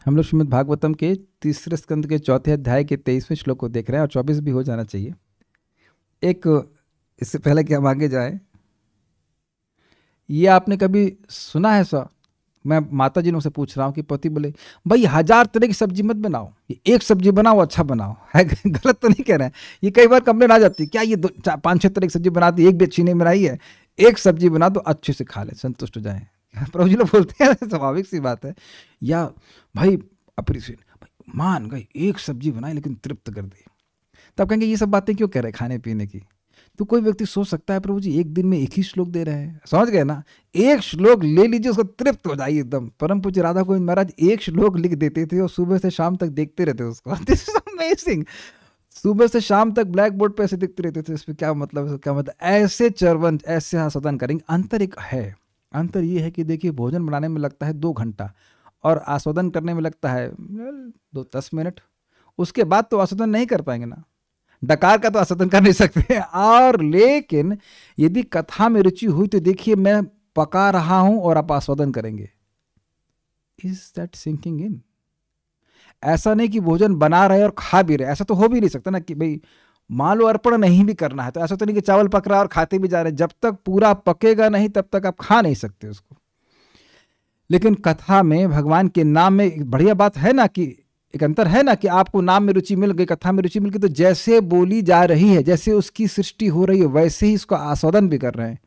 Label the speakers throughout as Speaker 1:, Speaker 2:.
Speaker 1: हम लोग श्रीमद् भागवतम के तीसरे स्कंद के चौथे अध्याय के 23वें श्लोक को देख रहे हैं और 24 भी हो जाना चाहिए। एक, इससे पहले कि हम आगे जाएं, ये आपने कभी सुना है सर? मैं माता जी से पूछ रहा हूँ कि पति बोले भाई 1000 तरह की सब्जी मत बनाओ, ये एक सब्जी बनाओ, अच्छा बनाओ। है गलत तो नहीं कह रहे हैं? ये कई बार कंप्लेन आ जाती है, क्या ये 5-6 तरह की सब्जी बनाती, एक भी अच्छी नहीं बनाई है, एक सब्जी बना दो अच्छे से खा ले, संतुष्ट हो जाए। प्रभु जी लोग बोलते हैं स्वाभाविक सी बात है। या भाई अप्रिशिएट, मान गई एक सब्जी बनाई लेकिन तृप्त कर दी। तब कहेंगे ये सब बातें क्यों कह रहे हैं खाने पीने की? तो कोई व्यक्ति सोच सकता है प्रभु जी एक दिन में एक ही श्लोक दे रहे हैं, समझ गए ना? एक श्लोक ले लीजिए, उसको तृप्त हो जाइए एकदम। परम पूज्य राधा गोविंद महाराज एक श्लोक लिख देते थे और सुबह से शाम तक देखते रहते उसको। This is amazing. सुबह से शाम तक ब्लैक बोर्ड पे ऐसे दिखते रहते थे, इसमें क्या मतलब, क्या मतलब, ऐसे चरवन ऐसे आस्वादन करेंगे। अंतर एक है, अंतर ये है कि देखिए भोजन बनाने में लगता है 2 घंटा और आस्वादन करने में लगता है 10 मिनट। उसके बाद तो आस्वादन नहीं कर पाएंगे ना, डकार का तो आस्वादन कर नहीं सकते। और लेकिन यदि कथा में रुचि हुई तो देखिए मैं पका रहा हूं और आप आस्वादन करेंगे। Is that sinking in? ऐसा नहीं कि भोजन बना रहे और खा भी रहे, ऐसा तो हो भी नहीं सकता ना कि भाई मान लो अर्पण नहीं भी करना है तो ऐसा तो नहीं कि चावल पक रहा है और खाते भी जा रहे हैं। जब तक पूरा पकेगा नहीं तब तक आप खा नहीं सकते उसको। लेकिन कथा में भगवान के नाम में एक बढ़िया बात है ना कि एक अंतर है ना कि आपको नाम में रुचि मिल गई, कथा में रुचि मिल गई, तो जैसे बोली जा रही है, जैसे उसकी सृष्टि हो रही है, वैसे ही इसको आस्वादन भी कर रहे हैं।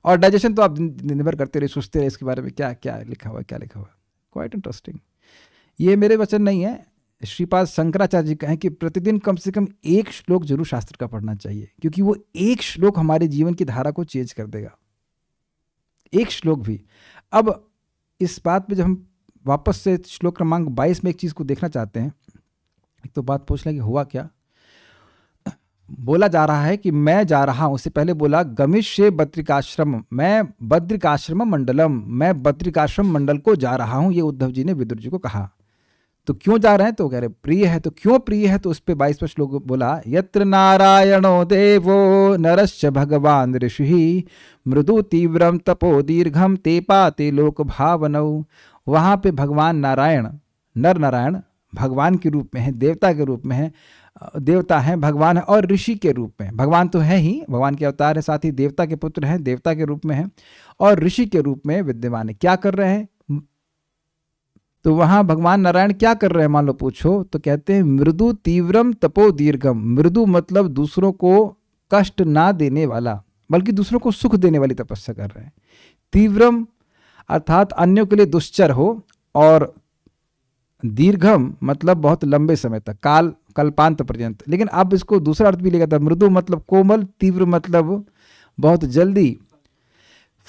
Speaker 1: और डाइजेशन तो आप निर्भर करते रहे, सोचते रहे इसके बारे में क्या क्या लिखा हुआ है, क्या लिखा हुआ है। Quite interesting. ये मेरे वचन नहीं है, श्रीपाद शंकराचार्य जी कहें कि प्रतिदिन कम से कम एक श्लोक जरूर शास्त्र का पढ़ना चाहिए, क्योंकि वो एक श्लोक हमारे जीवन की धारा को चेंज कर देगा, एक श्लोक भी। अब इस बात पे जब हम वापस से श्लोक क्रमांक 22 में एक चीज को देखना चाहते हैं, एक तो बात पूछ लें कि हुआ क्या। बोला जा रहा है कि मैं जा रहा हूं, उससे पहले बोला गमिष्ये बद्रिकाश्रम, मैं बद्रिकाश्रम मंडलम, मैं बद्रिकाश्रम मंडल को जा रहा हूं, ये उद्धव जी ने विदुर जी को कहा। तो क्यों जा रहे हैं? तो कह रहे प्रिय है। तो क्यों प्रिय है? तो उस पर 22वां श्लोक बोला यत्र नारायणो देवो नरश्च भगवान ऋषि मृदु तीव्रम तपो दीर्घम ते पाते लोक भावनौ। वहां पे भगवान नारायण, नर नारायण भगवान के रूप में है, देवता के रूप में है, देवता है, भगवान है, और ऋषि के रूप में। भगवान तो है ही, भगवान के अवतार है, साथ ही देवता के पुत्र हैं, देवता के रूप में है, और ऋषि के रूप में विद्यमान है। क्या कर रहे हैं? तो वहां भगवान नारायण क्या कर रहे हैं मान लो पूछो, तो कहते हैं मृदु तीव्रम तपो दीर्घम। मृदु मतलब दूसरों को कष्ट ना देने वाला, बल्कि दूसरों को सुख देने वाली तपस्या कर रहे हैं। तीव्रम अर्थात अन्यों के लिए दुश्चर हो, और दीर्घम मतलब बहुत लंबे समय तक, काल कल्पांत पर्यंत। लेकिन अब इसको दूसरा अर्थ भी लेगा था, मृदु मतलब कोमल, तीव्र मतलब बहुत जल्दी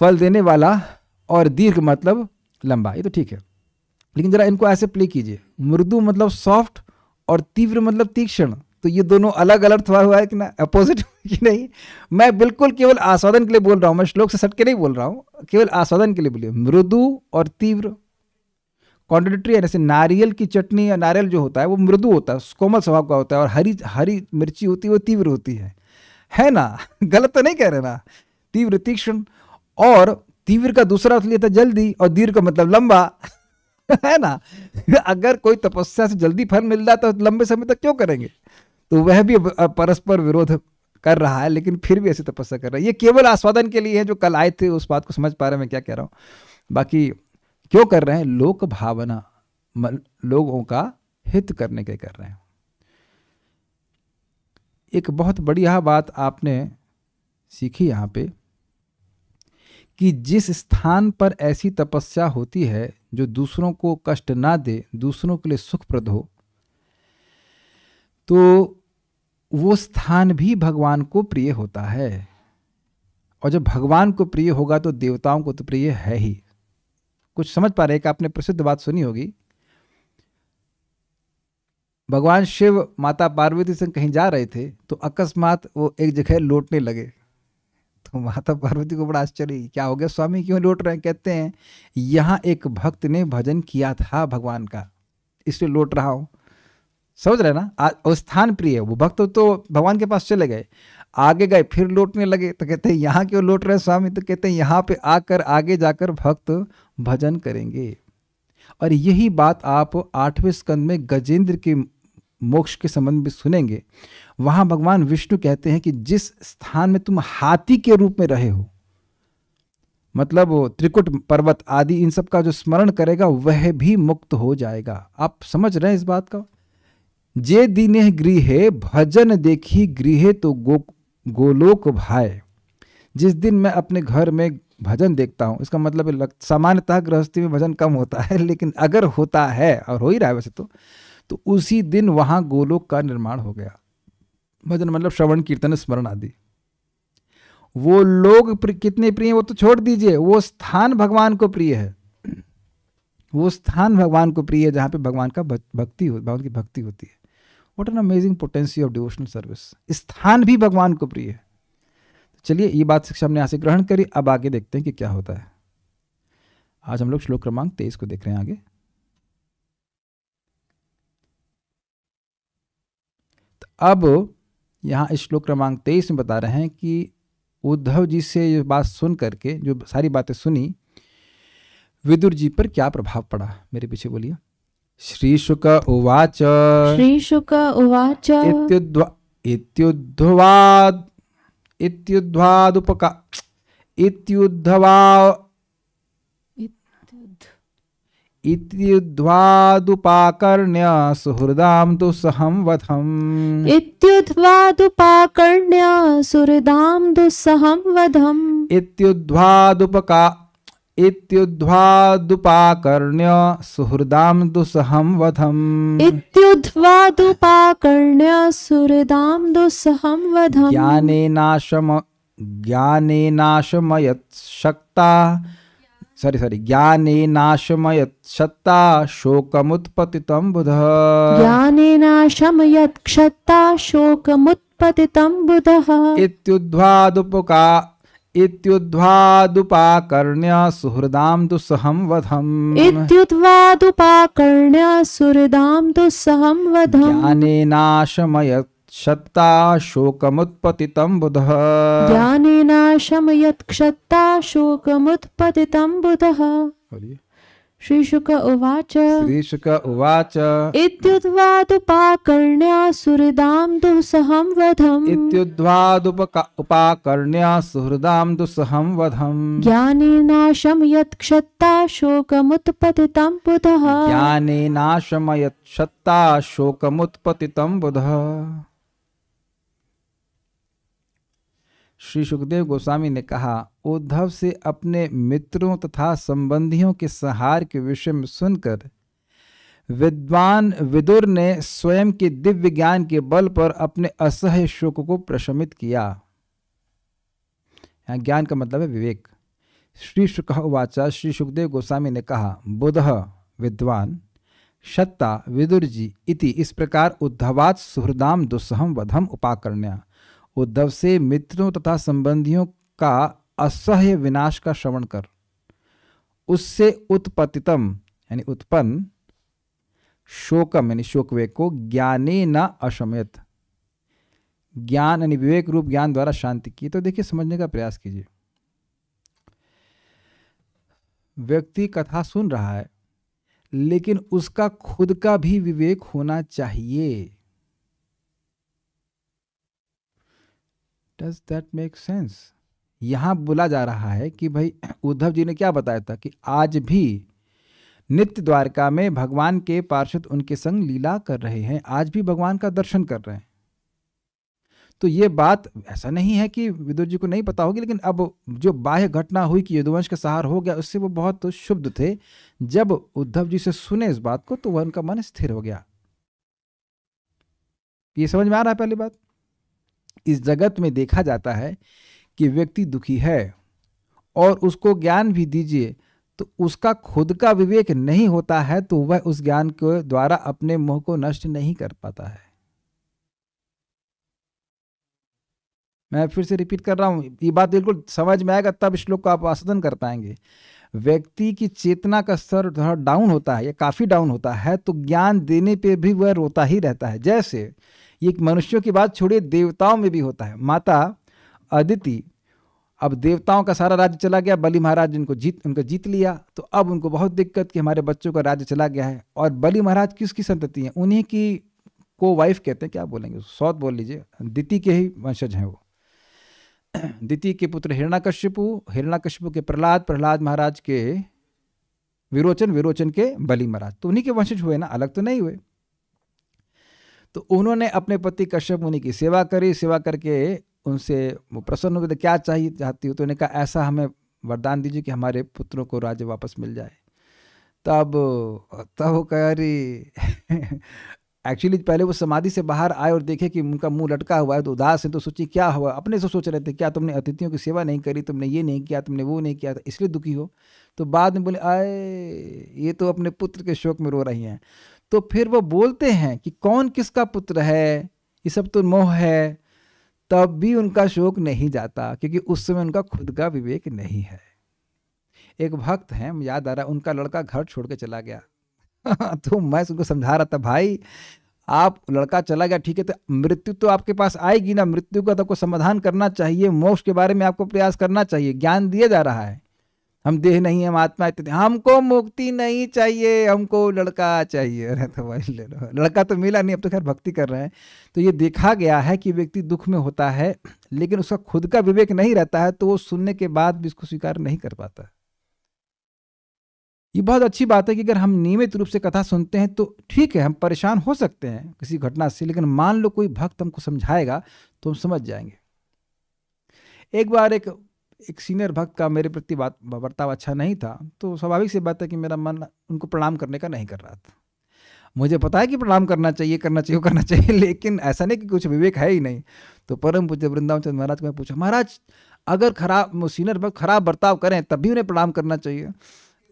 Speaker 1: फल देने वाला, और दीर्घ मतलब लंबा। ये तो ठीक है, लेकिन जरा इनको ऐसे प्ले कीजिए, मृदु मतलब सॉफ्ट और तीव्र मतलब तीक्ष्ण। तो ये दोनों अलग अलग हुआ है कि ना, अपोजिट कि नहीं? मैं बिल्कुल केवल आस्वादन के लिए बोल रहा हूं, मैं श्लोक से सट के नहीं बोल रहा हूं, केवल आस्वादन के लिए बोलिए। मृदु और तीव्र कॉन्ट्रडिक्टरी है। जैसे नारियल की चटनी या नारियल जो होता है वो मृदु होता है, कोमल स्वभाव का होता है, और हरी मिर्ची होती है वो तीव्र होती है ना? गलत तो नहीं कह रहे ना? तीव्र तीक्ष्ण। और तीव्र का दूसरा अर्थ लिया था जल्दी, और दीर्घ का मतलब लंबा, है ना? अगर कोई तपस्या से जल्दी फल मिल रहा है तो लंबे समय तक क्यों करेंगे? तो वह भी परस्पर विरोध कर रहा है, लेकिन फिर भी ऐसी तपस्या कर रहा है। ये केवल आस्वादन के लिए है, जो कल आए थे उस बात को समझ पा रहे हैं मैं क्या कह रहा हूं। बाकी क्यों कर रहे हैं? लोक भावना, लोगों का हित करने के कर रहे हैं। एक बहुत बढ़िया बात आपने सीखी यहां पे कि जिस स्थान पर ऐसी तपस्या होती है जो दूसरों को कष्ट ना दे, दूसरों के लिए सुखप्रद हो, तो वो स्थान भी भगवान को प्रिय होता है। और जब भगवान को प्रिय होगा तो देवताओं को तो प्रिय है ही। कुछ समझ पा रहे हैं कि आपने प्रसिद्ध बात सुनी होगी, भगवान शिव माता पार्वती से कहीं जा रहे थे तो अकस्मात वो एक जगह लौटने लगे। तो माता पार्वती को बड़ा आश्चर्य, क्या हो गया स्वामी, क्यों लौट रहे हैं? कहते हैं यहां एक भक्त ने भजन किया था भगवान का, इसलिए लौट रहा हूं। समझ रहे ना? वो स्थान प्रिय है। वो भक्त तो भगवान के पास चले गए, आगे गए, फिर लौटने लगे, तो कहते हैं यहाँ क्यों लौट रहे स्वामी? तो कहते हैं यहाँ पे आकर आगे जाकर भक्त भजन करेंगे। और यही बात आप 8वें स्कंद में गजेंद्र के मोक्ष के संबंध में सुनेंगे। वहां भगवान विष्णु कहते हैं कि जिस स्थान में तुम हाथी के रूप में रहे हो, मतलब वो त्रिकुट पर्वत आदि इन सब का जो स्मरण करेगा वह भी मुक्त हो जाएगा। आप समझ रहे हैं इस बात का? जे दीने गृहे भजन देखी गृहे तो गोलोक भाए। जिस दिन मैं अपने घर में भजन देखता हूं, इसका मतलब है सामान्यतः गृहस्थी में भजन कम होता है, लेकिन अगर होता है और हो ही रहा है वैसे तो उसी दिन वहां गोलोक का निर्माण हो गया। भजन मतलब श्रवण कीर्तन स्मरण आदि। वो लोग कितने प्रिय हैं वो तो छोड़ दीजिए, वो स्थान भगवान को प्रिय है। वो स्थान भगवान को प्रिय है जहां पे भगवान की भक्ति होती है। What an amazing potency of devotional service. स्थान भी भगवान को प्रिय है। चलिए ये बात शिक्षा हमने यहां से ग्रहण करी। अब आगे देखते हैं कि क्या होता है। आज हम लोग श्लोक क्रमांक 23 को देख रहे हैं आगे। तो अब यहां इस श्लोक क्रमांक 23 में बता रहे हैं कि उद्धव जी से ये बात सुन करके, जो सारी बातें सुनी, विदुर जी पर क्या प्रभाव पड़ा। मेरे पीछे बोलिए। श्री शुक उवाच
Speaker 2: श्री शुक उवाच
Speaker 1: इत्युद्ध्वादुपाकर्ण्य सुहृदां दुस्सहं वधम्।
Speaker 2: इत्युद्ध्वादुपाकर्ण्य सुहृदां दुस्सहं वधम्।
Speaker 1: इत्युद्ध्वादुपाकर्ण्य सुहृदां दुस्सहं वधम्।
Speaker 2: इत्युद्ध्वादुपाकर्ण्य सुहृदां दुस्सहं वधम्।
Speaker 1: ज्ञानेनाशमयत् शक्ता शोकमुत्पतितं बुधः।
Speaker 2: ज्ञानेनाशमयत् क्षत्ता शोकमुत्पतितं बुधः।
Speaker 1: इत्युद्ध्वादुपाकर्ण्य सुहृदां दुस्सहं वधम्।
Speaker 2: इत्युद्ध्वादुपाकर्ण्य सुहृदां दुस्सहं वधम्।
Speaker 1: ज्ञानेनाशमयत् शक्ता शोकमुत्पतितं बुधः।
Speaker 2: ज्ञानेनाशमयत् क्षत्ता शोकमुत्पतितं बुधः। श्री शुक उवाच इत्युद्ध्वादुपाकर्ण्य सुहृदां दुस्सहं वधम्।
Speaker 1: इत्युद्ध्वादुपाकर्ण्य सुहृदां दुस्सहं वधम्।
Speaker 2: ज्ञानेनाशमयत् क्षत्ता शोकमुत्पतितं बुधः।
Speaker 1: ज्ञानेनाशमयत् क्षत्ता शोकमुत्पतितं बुधः। श्री सुखदेव गोस्वामी ने कहा, उद्धव से अपने मित्रों तथा संबंधियों के संहार के विषय में सुनकर विद्वान विदुर ने स्वयं के दिव्य ज्ञान के बल पर अपने असह्य शोक को प्रशमित किया। यहाँ ज्ञान का मतलब है विवेक। श्री शुक उवाच, श्री सुखदेव गोस्वामी ने कहा, बुधः विद्वान, शत्ता विदुर जी इति, इस प्रकार उद्धवात् सुहृदाम दुस्सहं वधम उपाकर्ण्य, उद्धव से मित्रों तथा संबंधियों का असह्य विनाश का श्रवण कर उससे उत्पतितम यानी उत्पन्न, शोकम यानी शोकवेग को, ज्ञाने न अशमयत, ज्ञान यानी विवेक रूप ज्ञान द्वारा शांति की। तो देखिए, समझने का प्रयास कीजिए। व्यक्ति कथा सुन रहा है, लेकिन उसका खुद का भी विवेक होना चाहिए। Does that make sense? यहां बोला जा रहा है कि भाई उद्धव जी ने क्या बताया था कि आज भी नित्य द्वारका में भगवान के पार्षद उनके संग लीला कर रहे हैं, आज भी भगवान का दर्शन कर रहे हैं। तो ये बात ऐसा नहीं है कि विदुर जी को नहीं पता होगी, लेकिन अब जो बाह्य घटना हुई कि यदुवंश का संहार हो गया, उससे वो बहुत शुद्ध थे। जब उद्धव जी से सुने इस बात को तो वह उनका मन स्थिर हो गया। ये समझ में आ रहा है? पहली बात, इस जगत में देखा जाता है कि व्यक्ति दुखी है और उसको ज्ञान भी दीजिए तो उसका खुद का विवेक नहीं होता है, तो वह उस ज्ञान के द्वारा अपने मोह को नष्ट नहीं कर पाता है। मैं फिर से रिपीट कर रहा हूं, ये बात बिल्कुल समझ में आएगा तब श्लोक को आप आस्वादन कर पाएंगे। व्यक्ति की चेतना का स्तर थोड़ा डाउन होता है या काफी डाउन होता है तो ज्ञान देने पे भी वह रोता ही रहता है। जैसे ये मनुष्यों की बात छोड़िए, देवताओं में भी होता है। माता अदिति अब देवताओं का सारा राज्य चला गया, बलि महाराज उनको जीत लिया, तो अब उनको बहुत दिक्कत कि हमारे बच्चों का राज्य चला गया है। और बलि महाराज किसकी संतति है? उन्हीं की को वाइफ कहते हैं, क्या बोलेंगे, सौत बोल लीजिए, दिति के ही वंशज हैं वो। दिति के पुत्र हिरण्यकशिपु के प्रहलाद, प्रहलाद महाराज के विरोचन के बलि महाराज, तो उन्हीं के वंशज हुए ना, अलग तो नहीं हुए। तो उन्होंने अपने पति कश्यप मुनि की सेवा करी, सेवा करके उनसे वो प्रसन्न हो गए, क्या चाहिए चाहती हो? तो उन्होंने कहा ऐसा हमें वरदान दीजिए कि हमारे पुत्रों को राज्य वापस मिल जाए। तब वो कह रही एक्चुअली पहले वो समाधि से बाहर आए और देखे कि उनका मुंह लटका हुआ है, तो उदास है, तो सोची क्या हुआ, अपने से सोच रहे थे क्या तुमने अतिथियों की सेवा नहीं करी, तुमने ये नहीं किया, तुमने वो नहीं किया, इसलिए दुखी हो। तो बाद में बोले आए ये तो अपने पुत्र के शोक में रो रही हैं। तो फिर वो बोलते हैं कि कौन किसका पुत्र है, ये सब तो मोह है, तब भी उनका शोक नहीं जाता, क्योंकि उस समय उनका खुद का विवेक नहीं है। एक भक्त हैं, याद आ रहा, उनका लड़का घर छोड़ के चला गया तो मैं उनको समझा रहा था, भाई आप लड़का चला गया ठीक है, तो मृत्यु तो आपके पास आएगी ना, मृत्यु का तो आपको समाधान करना चाहिए, मोक्ष के बारे में आपको प्रयास करना चाहिए, ज्ञान दिया जा रहा है, हम देह नहीं हम आत्मा इत्यादि, हमको मुक्ति नहीं चाहिए, हमको लड़का चाहिए। अरे तो भाई ले लो, लड़का तो मिला नहीं, अब तो खैर भक्ति कर रहे हैं। तो ये देखा गया है कि व्यक्ति दुख में होता है लेकिन उसका खुद का विवेक नहीं रहता है, तो वो सुनने के बाद भी इसको स्वीकार नहीं कर पाता। ये बहुत अच्छी बात है कि अगर हम नियमित रूप से कथा सुनते हैं तो ठीक है, हम परेशान हो सकते हैं किसी घटना से, लेकिन मान लो कोई भक्त हमको समझाएगा तो हम समझ जाएंगे। एक बार एक सीनियर भक्त का मेरे प्रति बर्ताव अच्छा नहीं था, तो स्वाभाविक सी बात है कि मेरा मन उनको प्रणाम करने का नहीं कर रहा था। मुझे पता है कि प्रणाम करना चाहिए, लेकिन ऐसा नहीं कि कुछ विवेक है ही नहीं। तो परम पूज्य वृंदावन चंद्र महाराज को मैं पूछा, महाराज अगर सीनियर भक्त खराब बर्ताव करें तब भी उन्हें प्रणाम करना चाहिए?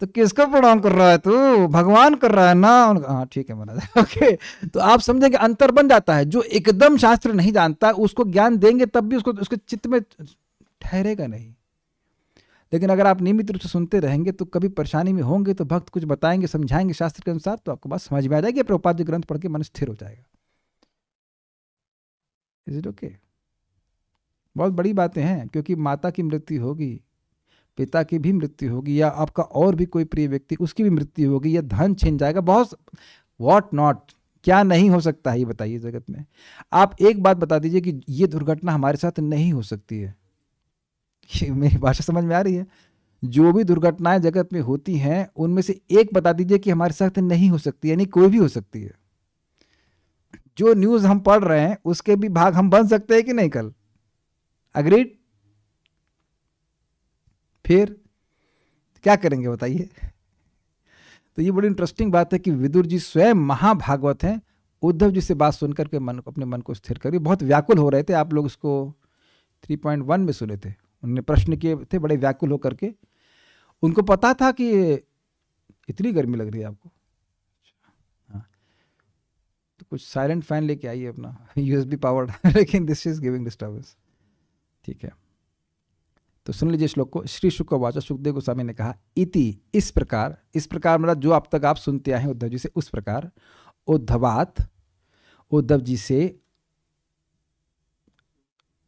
Speaker 1: तो किसको प्रणाम कर रहा है तू? भगवान कर रहा है ना। हाँ ठीक है महाराज, ओके। तो आप समझेंगे अंतर बन जाता है। जो एकदम शास्त्र नहीं जानता उसको ज्ञान देंगे तब भी उसके चित्त में ठहरेगा नहीं। लेकिन अगर आप नियमित रूप से सुनते रहेंगे तो कभी परेशानी में होंगे तो भक्त कुछ बताएंगे, समझाएंगे शास्त्र के अनुसार, तो आपको बात समझ में आ जाएगी, प्रभुपाद जी ग्रंथ पढ़ के मन स्थिर हो जाएगा। Is it okay? बहुत बड़ी बातें हैं, क्योंकि माता की मृत्यु होगी, पिता की भी मृत्यु होगी, या आपका और भी कोई प्रिय व्यक्ति उसकी भी मृत्यु होगी, या धन छिन जाएगा, बहुत व्हाट नॉट, क्या नहीं हो सकता है ये बताइए जगत में। आप एक बात बता दीजिए कि ये दुर्घटना हमारे साथ नहीं हो सकती है। मेरी भाषा समझ में आ रही है? जो भी दुर्घटनाएं जगत में होती हैं उनमें से एक बता दीजिए कि हमारे साथ नहीं हो सकती, यानी कोई भी हो सकती है। जो न्यूज हम पढ़ रहे हैं उसके भी भाग हम बन सकते हैं कि नहीं कल? अग्रीड? फिर क्या करेंगे बताइए? तो ये बड़ी इंटरेस्टिंग बात है कि विदुर जी स्वयं महाभागवत हैं। उद्धव जी से बात सुनकर के अपने मन को स्थिर करिए। बहुत व्याकुल हो रहे थे, आप लोग इसको 3.1 में सुने थे, उन्होंने प्रश्न किए थे बड़े व्याकुल होकर के। उनको पता था कि इतनी गर्मी लग रही है आपको, हाँ, तो कुछ साइलेंट फैन लेके आइए अपना USB पावर्ड लेकिन दिस इज गिविंग डिस्टर्बेंस। ठीक है, तो सुन लीजिए श्लोक को। श्री शुक वाचा, सुखदेव गोस्वामी ने कहा, इति इस प्रकार मतलब जो अब तक आप सुनते आए हैं उद्धव जी से, उस प्रकार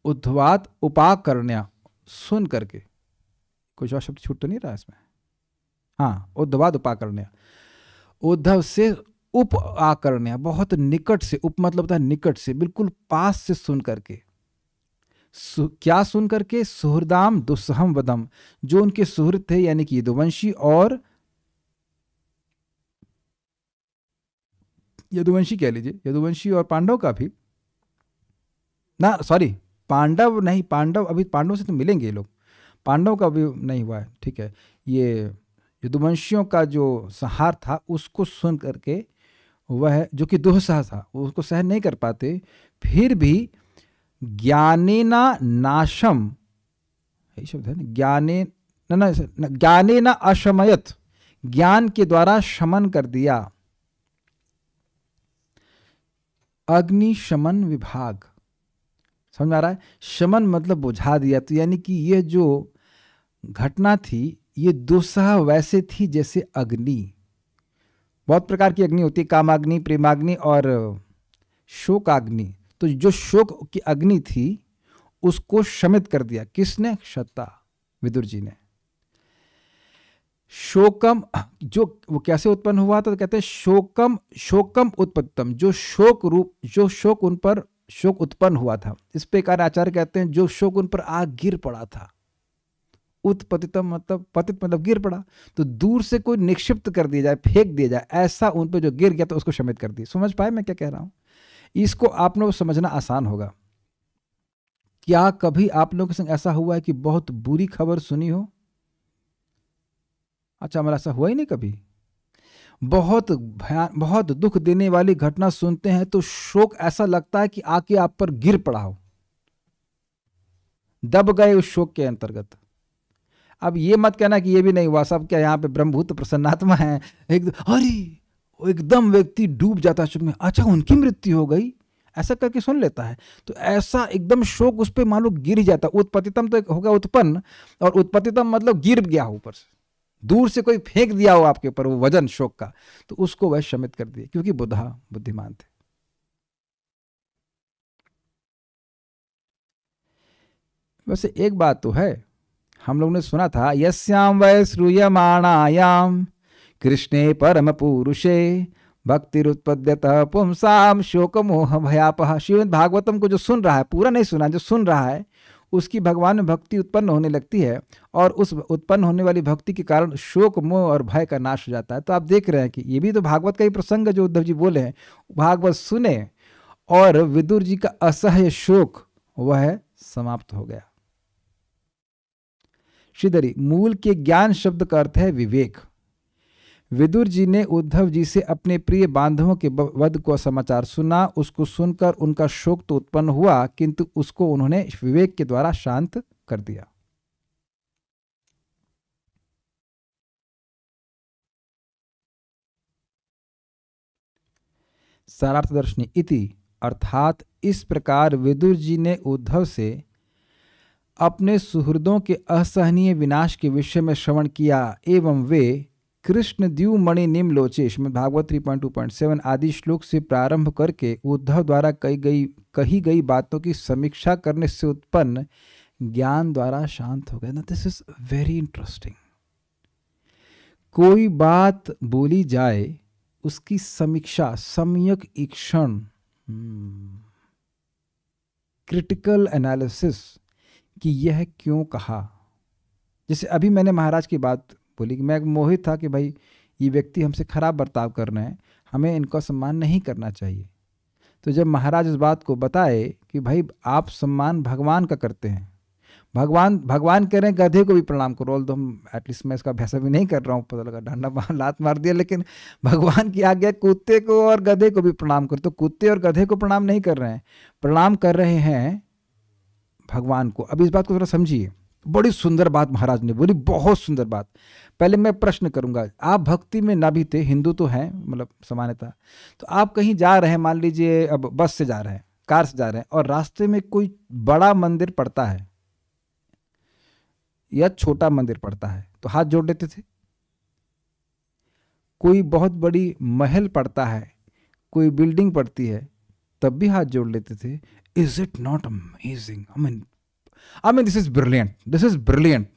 Speaker 1: उद्धवात उपाकर्ण्या सुन करके, कुछ और शब्द छूट तो नहीं रहा इसमें? हाँ, उद्धवात उपाकर्ण्या, उद्धव से उप आकर्ण्या, बहुत निकट से, उप मतलब होता है निकट से, बिल्कुल पास से सुन करके। क्या सुन करके? सुहृदाम दुस्सहम वदम, जो उनके सुहृद थे यानी कि यदुवंशी कह लीजिए, यदुवंशी और पांडव का भी ना, सॉरी पांडव नहीं, पांडव अभी पांडव से तो मिलेंगे ये लोग, पांडव का भी नहीं हुआ है, ठीक है। ये यदुवंशियों का जो संहार था उसको सुन करके, वह जो कि दुस्सह था, उसको सहन नहीं कर पाते, फिर भी ज्ञानेना नाशम, यही शब्द है ना, ज्ञानेना अशमयत, ज्ञान के द्वारा शमन कर दिया। अग्नि शमन विभाग, समझ में आ रहा है? शमन मतलब बुझा दिया, तो यानी कि यह जो घटना थी ये दुस्सह वैसे थी जैसे अग्नि। बहुत प्रकार की अग्नि होती है, कामाग्नि, प्रेमाग्नि और शोकाग्नि। तो जो शोक की अग्नि थी उसको शमित कर दिया। किसने? क्षत्ता, विदुर जी ने। शोकम, जो वो कैसे उत्पन्न हुआ था? तो कहते हैं शोकम, शोकम उत्पत्तम, जो शोक रूप, जो शोक उन पर शोक उत्पन्न हुआ था। इस प्रकार आचार्य कहते हैं जो शोक उन पर आग गिर पड़ा था। उत्पतितम मतलब पतित मतलब गिर पड़ा, तो दूर से कोई निक्षिप्त कर दिया जाए, फेंक दिया जाए, ऐसा उन पर जो गिर गया तो उसको शमित कर दिया। समझ पाए मैं क्या कह रहा हूं? इसको आप लोग समझना आसान होगा। क्या कभी आप लोगों के संग ऐसा हुआ है कि बहुत बुरी खबर सुनी हो? अच्छा, हमारा ऐसा हुआ ही नहीं कभी। बहुत दुख देने वाली घटना सुनते हैं तो शोक ऐसा लगता है कि आके आप पर गिर पड़ा हो, दब गए उस शोक के अंतर्गत। अब ये मत कहना कि ये भी नहीं हुआ, सब क्या यहाँ पे ब्रह्मभूत प्रसन्नात्मा है, अरे एकदम व्यक्ति डूब जाता है में, अच्छा उनकी मृत्यु हो गई, ऐसा करके सुन लेता है। तो ऐसा एकदम शोक उस पर मालूम गिर ही जाता। उत्पतितम तो होगा उत्पन्न, और उत्पतितम मतलब गिर गया हो ऊपर से, दूर से कोई फेंक दिया हो आपके ऊपर वो वजन शोक का, तो उसको वह शमित कर दिया, क्योंकि बुद्धिमान थे। वैसे एक बात तो है, हम लोगों ने सुना था, यस्याम वै श्रूयमाणायाम कृष्णे परम पुरुषे भक्तिरुत्पद्यतः पुंसाम शोक मोह भयापह। श्रीमद् भागवतम को जो सुन रहा है, पूरा नहीं सुना, जो सुन रहा है, उसकी भगवान में भक्ति उत्पन्न होने लगती है, और उस उत्पन्न होने वाली भक्ति के कारण शोक मोह और भय का नाश हो जाता है। तो आप देख रहे हैं कि ये भी तो भागवत का ही प्रसंग है जो उद्धव जी बोले हैं। भागवत सुने और विदुर जी का असह्य शोक वह समाप्त हो गया। श्रीधरी, मूल के ज्ञान शब्द का अर्थ है विवेक। विदुर जी ने उद्धव जी से अपने प्रिय बांधवों के वध को समाचार सुना। उसको सुनकर उनका शोक तो उत्पन्न हुआ, किंतु उसको उन्होंने विवेक के द्वारा शांत कर दिया। सारार्थदर्शनी इति, अर्थात इस प्रकार विदुर जी ने उद्धव से अपने सुहृदों के असहनीय विनाश के विषय में श्रवण किया, एवं वे कृष्ण द्युमणि निम्नलोचे श्रीमद् भागवत 3.2.7 आदि श्लोक से प्रारंभ करके उद्धव द्वारा कही गई बातों की समीक्षा करने से उत्पन्न ज्ञान द्वारा शांत हो गए ना। This is very interesting. कोई बात बोली जाए, उसकी समीक्षा, सम्यक ईक्षण, क्रिटिकल एनालिसिस कि यह क्यों कहा। जैसे अभी मैंने महाराज की बात बोली कि मैं मोहित था कि भाई ये व्यक्ति हमसे खराब बर्ताव कर रहे हैं, हमें इनका सम्मान नहीं करना चाहिए। तो जब महाराज इस बात को बताए कि भाई आप सम्मान भगवान का करते हैं, भगवान कह रहे हैं गधे को भी प्रणाम करो, तो हम एटलीस्ट मैं इसका अभ्यास भी नहीं कर रहा हूँ, पता लगा डंडा लात मार दिया, लेकिन भगवान की आज्ञा कुत्ते को और गधे को भी प्रणाम करो। तो कुत्ते और गधे को प्रणाम नहीं कर रहे हैं, प्रणाम कर रहे हैं भगवान को। अब इस बात को थोड़ा समझिए, बड़ी सुंदर बात महाराज ने बोली, बहुत सुंदर बात। पहले मैं प्रश्न करूंगा, आप भक्ति में ना भी थे, हिंदू तो हैं मतलब सामान्यतः, तो आप कहीं जा रहे हैं, मान लीजिए अब बस से जा रहे हैं, कार से जा रहे हैं, और रास्ते में कोई बड़ा मंदिर पड़ता है या छोटा मंदिर पड़ता है, तो हाथ जोड़ लेते थे। कोई बहुत बड़ी महल पड़ता है, कोई बिल्डिंग पड़ती है, तब भी हाथ जोड़ लेते थे। Is it not amazing? I mean this is brilliant, this is brilliant.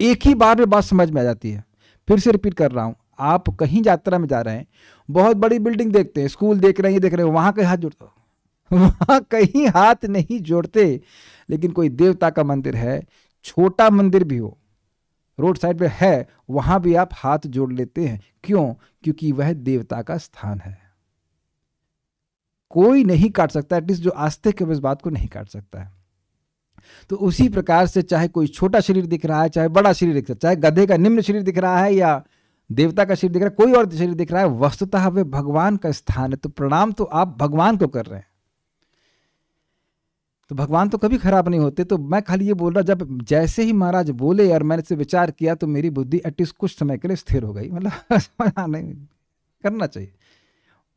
Speaker 1: एक ही बार में बात समझ में आ जाती है। फिर से रिपीट कर रहा हूं, आप कहीं यात्रा में जा रहे हैं, बहुत बड़ी बिल्डिंग देखते हैं, स्कूल देख रहे हैं, ये देख रहे हैं, वहां कहीं हाथ जोड़ते, वहां कहीं हाथ नहीं जोड़ते। लेकिन कोई देवता का मंदिर है, छोटा मंदिर भी हो, रोड साइड पे है, वहां भी आप हाथ जोड़ लेते हैं। क्यों? क्योंकि वह देवता का स्थान है। कोई नहीं काट सकता, एटलीस्ट जो आस्तिक है इस बात को नहीं काट सकता है। तो उसी प्रकार से चाहे कोई छोटा शरीर दिख रहा है, चाहे बड़ा शरीर दिख रहा है, चाहे गधे का निम्न शरीर दिख रहा है या देवता का शरीर दिख रहा है, कोई और शरीर दिख रहा है, वस्तुतः वे भगवान का स्थान है। तो प्रणाम तो आप भगवान को कर रहे हैं, तो भगवान तो कभी खराब नहीं होते। तो मैं खाली ये बोल रहा, जब जैसे ही महाराज बोले और मैंने से विचार किया तो मेरी बुद्धि एटलीस्ट कुछ समय के लिए स्थिर हो गई। मतलब नहीं करना चाहिए।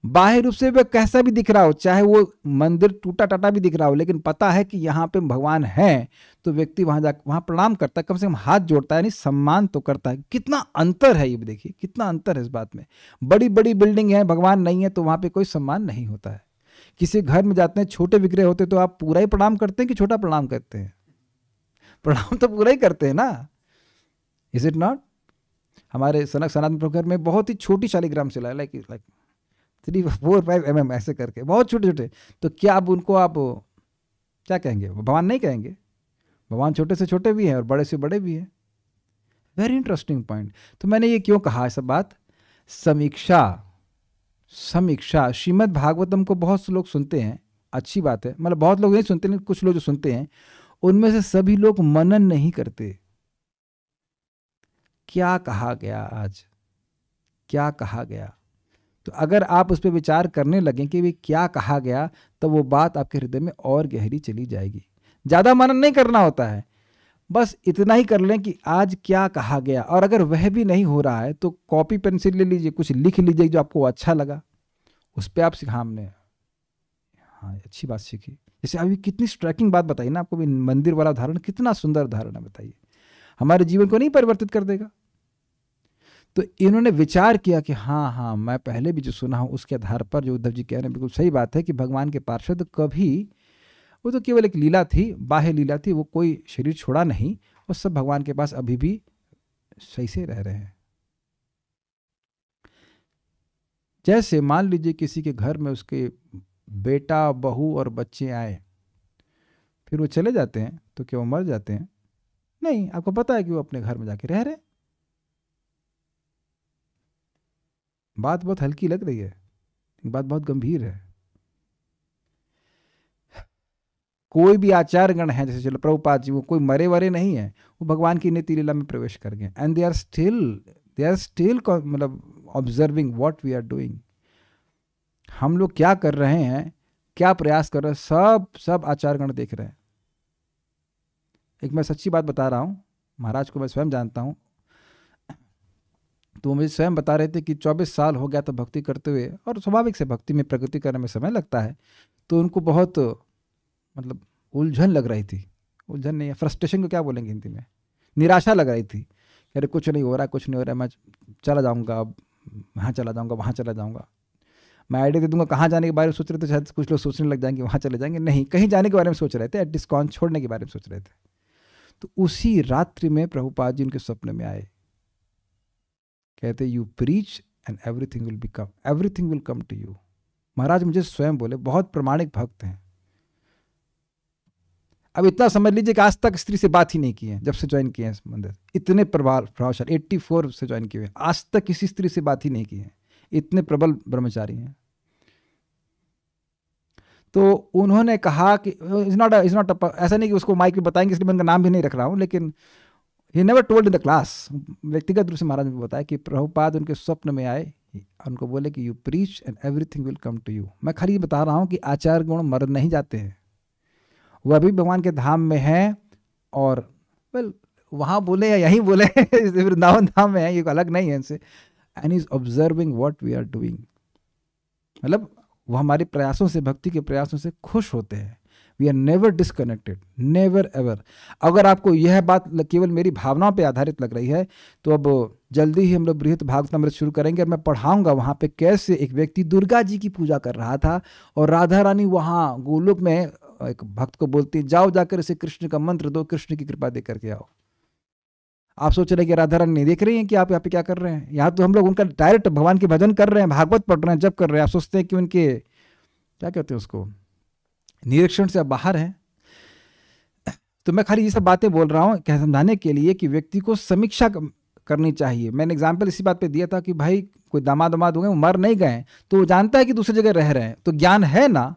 Speaker 1: बाह्य रूप से वह कैसा भी दिख रहा हो, चाहे वो मंदिर टूटा टाटा भी दिख रहा हो, लेकिन पता है कि यहाँ पे भगवान है, तो व्यक्ति वहां प्रणाम करता है, कम से कम हाथ जोड़ता है, नहीं सम्मान तो करता है। कितना अंतर है ये देखिए, कितना अंतर है इस बात में। बड़ी बड़ी बिल्डिंग है, भगवान नहीं है, तो वहां पे कोई सम्मान नहीं होता है। किसी घर में जाते हैं, छोटे विग्रह होते तो आप पूरा ही प्रणाम करते हैं कि छोटा प्रणाम करते हैं? प्रणाम तो पूरा ही करते हैं ना, इज इट नॉट? हमारे सनातन प्रभु घर में बहुत ही छोटी शालिग्राम शिला है, लाइक 3-4-5 mm ऐसे करके, बहुत छोटे छोटे। तो क्या अब उनको आप क्या कहेंगे? भगवान नहीं कहेंगे। भगवान छोटे से छोटे भी हैं और बड़े से बड़े भी हैं। Very interesting point. तो मैंने ये क्यों कहा सब बात? समीक्षा श्रीमद् भागवतम को बहुत से लोग सुनते हैं, अच्छी बात है, मतलब बहुत लोग नहीं सुनते, लेकिन कुछ लोग जो सुनते हैं उनमें से सभी लोग मनन नहीं करते। क्या कहा गया आज, क्या कहा गया? तो अगर आप उस पर विचार करने लगें कि वे क्या कहा गया, तो वो बात आपके हृदय में और गहरी चली जाएगी। ज़्यादा मनन नहीं करना होता है, बस इतना ही कर लें कि आज क्या कहा गया। और अगर वह भी नहीं हो रहा है तो कॉपी पेंसिल ले लीजिए, कुछ लिख लीजिए जो आपको अच्छा लगा, उस पर आप सिखा। हमने हाँ अच्छी बात सीखी। जैसे अभी कितनी स्ट्राइकिंग बात बताई ना आपको, भी मंदिर वाला उदाहरण कितना सुंदर उदाहरण है, बताइए, हमारे जीवन को नहीं परिवर्तित कर देगा? तो इन्होंने विचार किया कि हाँ मैं पहले भी जो सुना हूँ उसके आधार पर जो उद्धव जी कह रहे हैं बिल्कुल सही बात है कि भगवान के पार्षद कभी, वो तो केवल एक लीला थी, बाह्य लीला थी, वो कोई शरीर छोड़ा नहीं, और सब भगवान के पास अभी भी सही से रह रहे हैं। जैसे मान लीजिए किसी के घर में उसके बेटा, बहू और बच्चे आए, फिर वो चले जाते हैं, तो क्या वो मर जाते हैं? नहीं, आपको पता है कि वो अपने घर में जाके रह रहे हैं। बात बहुत हल्की लग रही है, बात बहुत गंभीर है। कोई भी आचार्यगण है, जैसे चलो प्रभुपाद जी, वो कोई मरे वरे नहीं है, वो भगवान की नीति लीला में प्रवेश कर गए, एंड दे आर स्टिल मतलब observing what we are doing. हम लोग क्या कर रहे हैं, क्या प्रयास कर रहे हैं, सब आचार्यगण देख रहे हैं। एक मैं सच्ची बात बता रहा हूँ, महाराज को मैं स्वयं जानता हूँ, तो मुझे स्वयं बता रहे थे कि 24 साल हो गया था भक्ति करते हुए, और स्वाभाविक से भक्ति में प्रगति करने में समय लगता है, तो उनको बहुत मतलब उलझन लग रही थी। उलझन नहीं है, फ्रस्ट्रेशन को क्या बोलेंगे हिंदी में, निराशा लग रही थी। अरे कुछ नहीं हो रहा, कुछ नहीं हो रहा, मैं चला जाऊँगा, वहाँ चला जाऊँगा, वहाँ चला जाऊँगा। मैं आइडिया दे दूंगा कहाँ जाने के बारे में सोच रहे थे, शायद कुछ लोग सोचने लग जाएंगे वहाँ चले जाएंगे, नहीं, कहीं जाने के बारे में सोच रहे थे, एटलीस्ट कौन छोड़ने के बारे में सोच रहे थे। तो उसी रात्रि में प्रभुपाद जी उनके सपने में आए, कहते you preach and everything will come to you. महाराज मुझे स्वयं बोले, बहुत प्रामाणिक भक्त हैं। अब इतना समझ लीजिए कि आज तक स्त्री से बात ही नहीं की है, जब से ज्वाइन किए हैं मंदिर, इतने प्रभावशाली, 84 से ज्वाइन किए हुए, आज तक किसी स्त्री से बात ही नहीं की है, इतने प्रबल ब्रह्मचारी हैं। तो उन्होंने कहा कि इज नॉट ऐसा नहीं कि उसको माइक पे बताएंगे, इसलिए मैं उनका नाम भी नहीं रख रहा हूँ, लेकिन he never told in the class, व्यक्तिगत रूप से महाराज ने बताया कि प्रभुपाद उनके स्वप्न में आए, उनको बोले कि you preach and everything will come to you. मैं खाली बता रहा हूँ कि आचार्य गुण मर नहीं जाते हैं, वो अभी भगवान के धाम में हैं, और वेल वहाँ बोले या यहीं बोले वृंदावन धाम में है, ये अलग नहीं है इनसे, and is observing what we are doing. मतलब वो हमारे प्रयासों से, भक्ति के प्रयासों से खुश होते हैं। We are never disconnected, never ever. अगर आपको यह बात केवल मेरी भावनाओं पे आधारित लग रही है, तो अब जल्दी ही हम लोग बृहत भागवतामृत शुरू करेंगे, और मैं पढ़ाऊंगा वहाँ पे कैसे एक व्यक्ति दुर्गा जी की पूजा कर रहा था, और राधा रानी वहाँ गोलोक में एक भक्त को बोलती, जाओ जाकर इसे कृष्ण का मंत्र दो, कृष्ण की कृपा दे करके आओ। आप सोच रहे हैं कि राधा रानी नहीं देख रही हैं कि आप यहाँ पे क्या कर रहे हैं? यहाँ तो हम लोग उनका डायरेक्ट भगवान के भजन कर रहे हैं, भागवत पढ़ रहे हैं, जब कर रहे हैं, आप सोचते हैं कि उनके क्या कहते हैं उसको, निरीक्षण से आप बाहर हैं। तो मैं खाली ये सब बातें बोल रहा हूँ समझाने के लिए कि व्यक्ति को समीक्षा करनी चाहिए। मैंने एग्जाम्पल इसी बात पे दिया था कि भाई कोई दामाद हो गए, वो मर नहीं गए, तो वो जानता है कि दूसरी जगह रह रहे हैं, तो ज्ञान है ना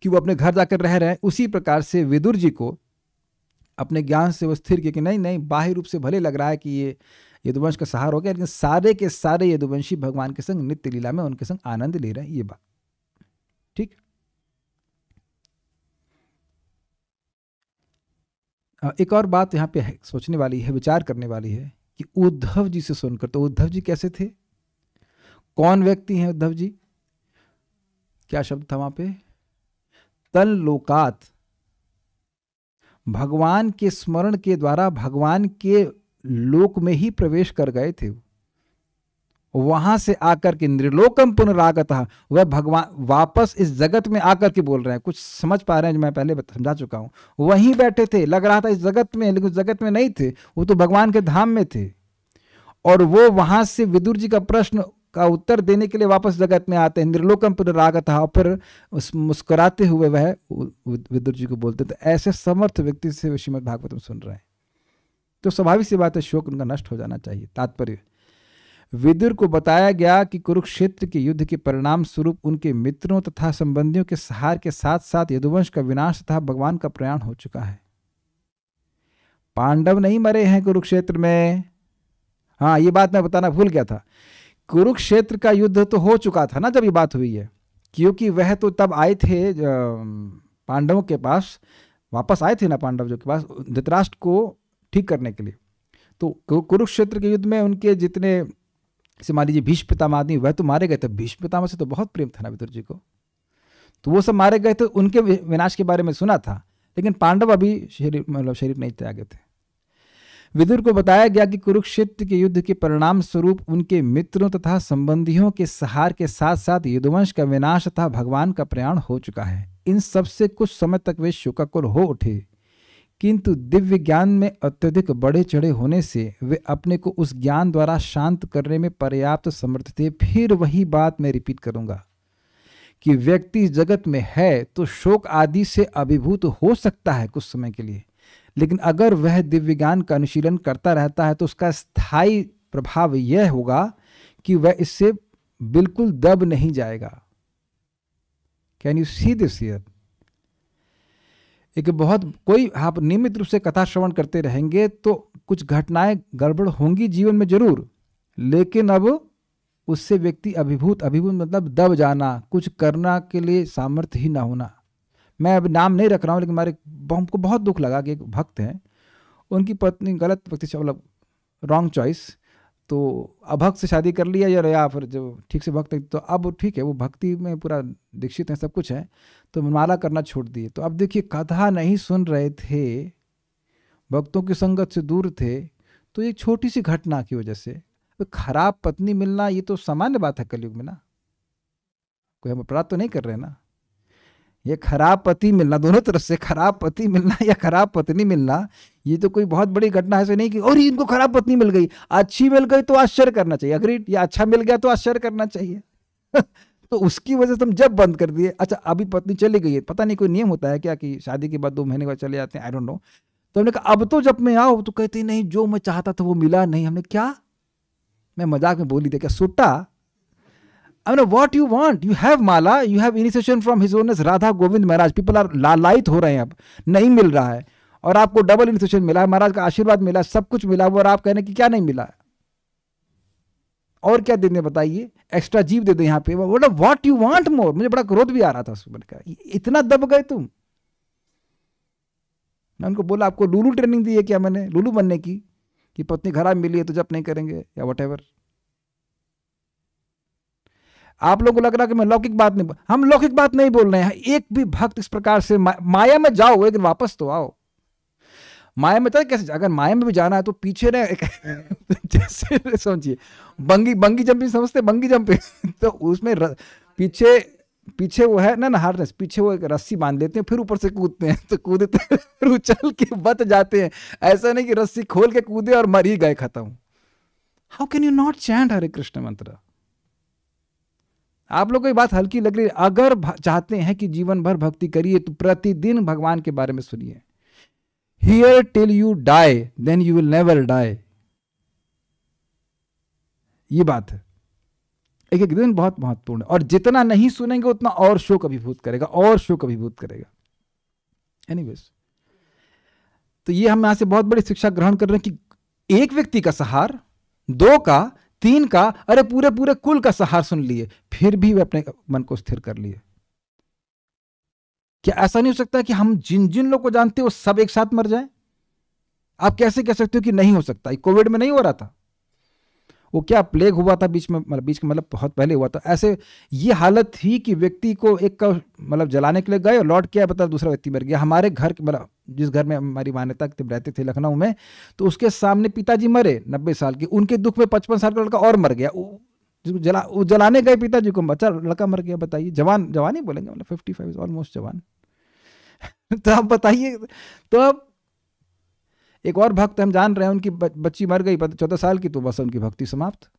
Speaker 1: कि वो अपने घर जाकर रह रहे हैं। उसी प्रकार से विदुर जी को अपने ज्ञान से वो स्थिर किया कि नहीं, बाह्य रूप से भले लग रहा है कि ये यदुवंश का सहार हो गया, लेकिन सारे के सारे यदुवंशी भगवान के संग नित्य लीला में उनके संग आनंद ले रहे हैं, ये बात ठीक। एक और बात यहाँ पे सोचने वाली है, विचार करने वाली है कि उद्धव जी से सुनकर, तो उद्धव जी कैसे थे, कौन व्यक्ति हैं उद्धव जी? क्या शब्द था वहां पे? तन लोकात, भगवान के स्मरण के द्वारा भगवान के लोक में ही प्रवेश कर गए थे। वहां से आकर के निर्लोकम पुनरागतः, वह भगवान वापस इस जगत में आकर के बोल रहे हैं। कुछ समझ पा रहे हैं जो मैं पहले समझा चुका हूं। वहीं बैठे थे, लग रहा था इस जगत में, लेकिन उस जगत में नहीं थे, वो तो भगवान के धाम में थे। और वो वहां से विदुर जी का प्रश्न का उत्तर देने के लिए वापस जगत में आते हैं, निर्लोकम पुनरागतः। और फिर उस मुस्कुराते हुए वह विदुर जी को बोलते थे। ऐसे समर्थ व्यक्ति से श्रीमद् भागवतम सुन रहे हैं तो स्वाभाविक सी बात है, शोक उनका नष्ट हो जाना चाहिए। तात्पर्य, विदुर को बताया गया कि कुरुक्षेत्र के युद्ध के परिणाम स्वरूप उनके मित्रों तथा संबंधियों के सहार के साथ साथ यदुवंश का विनाश तथा भगवान का प्रयाण हो चुका है। पांडव नहीं मरे हैं कुरुक्षेत्र में। हाँ, ये बात मैं बताना भूल गया था। कुरुक्षेत्र का युद्ध तो हो चुका था ना जब ये बात हुई है, क्योंकि वह तो तब आए थे पांडवों के पास, वापस आए थे ना पांडव जो के पास धृतराष्ट्र को ठीक करने के लिए। तो कुरुक्षेत्र के युद्ध में उनके जितने से मान लीजिए भीष्म पितामह आदि, वह तो मारे गए थे। भीष्म पितामह से तो बहुत प्रेम था ना विदुर जी को, तो वो सब मारे गए थे। उनके विनाश के बारे में सुना था, लेकिन पांडव अभी शरीर नहीं त्यागे थे। विदुर को बताया गया कि कुरुक्षेत्र के युद्ध के परिणाम स्वरूप उनके मित्रों तथा संबंधियों के सहार के साथ साथ यदुवंश का विनाश तथा भगवान का प्रयाण हो चुका है। इन सब से कुछ समय तक वे शोकाकुल हो उठे, किंतु दिव्य ज्ञान में अत्यधिक बढ़े चढ़े होने से वे अपने को उस ज्ञान द्वारा शांत करने में पर्याप्त समर्थ थे। फिर वही बात मैं रिपीट करूंगा कि व्यक्ति इस जगत में है तो शोक आदि से अभिभूत हो सकता है कुछ समय के लिए, लेकिन अगर वह दिव्य ज्ञान का अनुशीलन करता रहता है तो उसका स्थायी प्रभाव यह होगा कि वह इससे बिल्कुल दब नहीं जाएगा। Can you see this here? एक बहुत कोई आप नियमित रूप से कथा श्रवण करते रहेंगे तो कुछ घटनाएं गड़बड़ होंगी जीवन में जरूर, लेकिन अब उससे व्यक्ति अभिभूत मतलब दब जाना, कुछ करना के लिए सामर्थ्य ही ना होना। मैं अब नाम नहीं रख रहा हूँ, लेकिन हमको बहुत दुख लगा कि एक भक्त हैं, उनकी पत्नी गलत व्यक्ति से, मतलब रॉन्ग चॉइस, तो अभक्त से शादी कर लिया या फिर जो ठीक से भक्त है, तो अब ठीक है वो भक्ति में पूरा दीक्षित है, सब कुछ है, तो माला करना छोड़ दिए। तो अब देखिए कथा नहीं सुन रहे थे, भक्तों की संगत से दूर थे, तो एक छोटी सी घटना की वजह से खराब पत्नी मिलना ये तो सामान्य बात है कलयुग में ना, कोई हम अपराध तो नहीं कर रहे ना। ये खराब पति मिलना, दोनों तरफ से खराब पति मिलना या खराब पत्नी मिलना, ये तो कोई बहुत बड़ी घटना है। ऐसे नहीं कि और इनको खराब पत्नी मिल गई, अच्छी मिल गई तो आश्चर्य करना चाहिए, अग्रीड, या अच्छा मिल गया तो आश्चर्य करना चाहिए। तो उसकी वजह से हम जब बंद कर दिए, अच्छा अभी पत्नी चली गई है, पता नहीं कोई नियम होता है क्या कि शादी के बाद 2 महीने बाद चले जाते हैं, आई डोंट नो। तो हमने कहा अब तो जब मैं आओ, तो कहती नहीं जो मैं चाहता था वो मिला नहीं। हमने क्या, मैं मजाक में बोली थी क्या सुट्टा? I mean, what you want? You have mala, you have initiation from His Holiness Radha Govind Maharaj. People are लालायित हो रहे हैं, अब नहीं मिल रहा है, और आपको डबल इनिशिएशन मिला है, महाराज का आशीर्वाद मिला, सब कुछ मिला, और आप कहने की क्या नहीं मिला है? और क्या देने बताइए? एक्स्ट्रा जीव दे दे यहाँ पे। What you want more? मुझे बड़ा क्रोध भी आ रहा था उसमें, इतना दब गए तुम। मैं उनको बोला आपको लूलू ट्रेनिंग दी है क्या मैंने, लूलू बनने की, कि पत्नी खराब मिली है तो जब नहीं करेंगे या वट। आप लोगों को लग रहा है कि मैं लौकिक बात नहीं, हम लौकिक बात नहीं बोल रहे हैं। एक भी भक्त इस प्रकार से माया में जाओ, लेकिन वापस तो आओ। माया में तो कैसे, अगर माया में भी जाना है तो पीछे ना जैसे समझिए बंगी जंपिंग समझते, बंगी जंपिंग तो उसमें पीछे वो है ना हार्नेस, पीछे वो एक रस्सी बांध लेते हैं, फिर ऊपर से कूदते हैं, तो कूदते हैं फिर उछल के बच जाते हैं। ऐसा नहीं कि रस्सी खोल के कूदे और मर ही गए, खत्म। How can you not chant Hare Krishna मंत्र? आप लोगों को ये बात हल्की लग रही है, अगर चाहते हैं कि जीवन भर भक्ति करिए तो प्रतिदिन भगवान के बारे में सुनिए। Here till you die then you will never die, ये बात है। एक एक दिन बहुत महत्वपूर्ण है, और जितना नहीं सुनेंगे उतना और शोक अभिभूत करेगा, और शोक अभिभूत करेगा। एनीवेज, तो ये हम यहां से बहुत बड़ी शिक्षा ग्रहण कर रहे हैं कि एक व्यक्ति का सहार, 2 का, 3 का, अरे पूरे पूरे कुल का सहार सुन लिए, फिर भी वे अपने मन को स्थिर कर लिए। क्या ऐसा नहीं हो सकता कि हम जिन जिन लोग को जानते हो सब एक साथ मर जाएं? आप कैसे कह सकते हो कि नहीं हो सकता? कोविड में नहीं हो रहा था, वो क्या प्लेग हुआ था बीच में मतलब बहुत पहले हुआ था। ऐसे ये हालत थी कि व्यक्ति को एक का मतलब जलाने के लिए गए और लौट के पता दूसरा व्यक्ति मर गया। हमारे घर मतलब जिस घर में हमारी मान्यता रहते थे लखनऊ में, तो उसके सामने पिताजी मरे 90 साल के, उनके दुख में 55 साल का लड़का और मर गया। जिसको वो जलाने गए पिताजी को, बच्चा लड़का मर गया, बताइए। जवान ही बोलेंगे, मतलब 55 ऑलमोस्ट जवान। तो आप बताइए। तो अब एक और भक्त हम जान रहे हैं, उनकी बच्ची मर गई 14 साल की, तो बस उनकी भक्ति समाप्त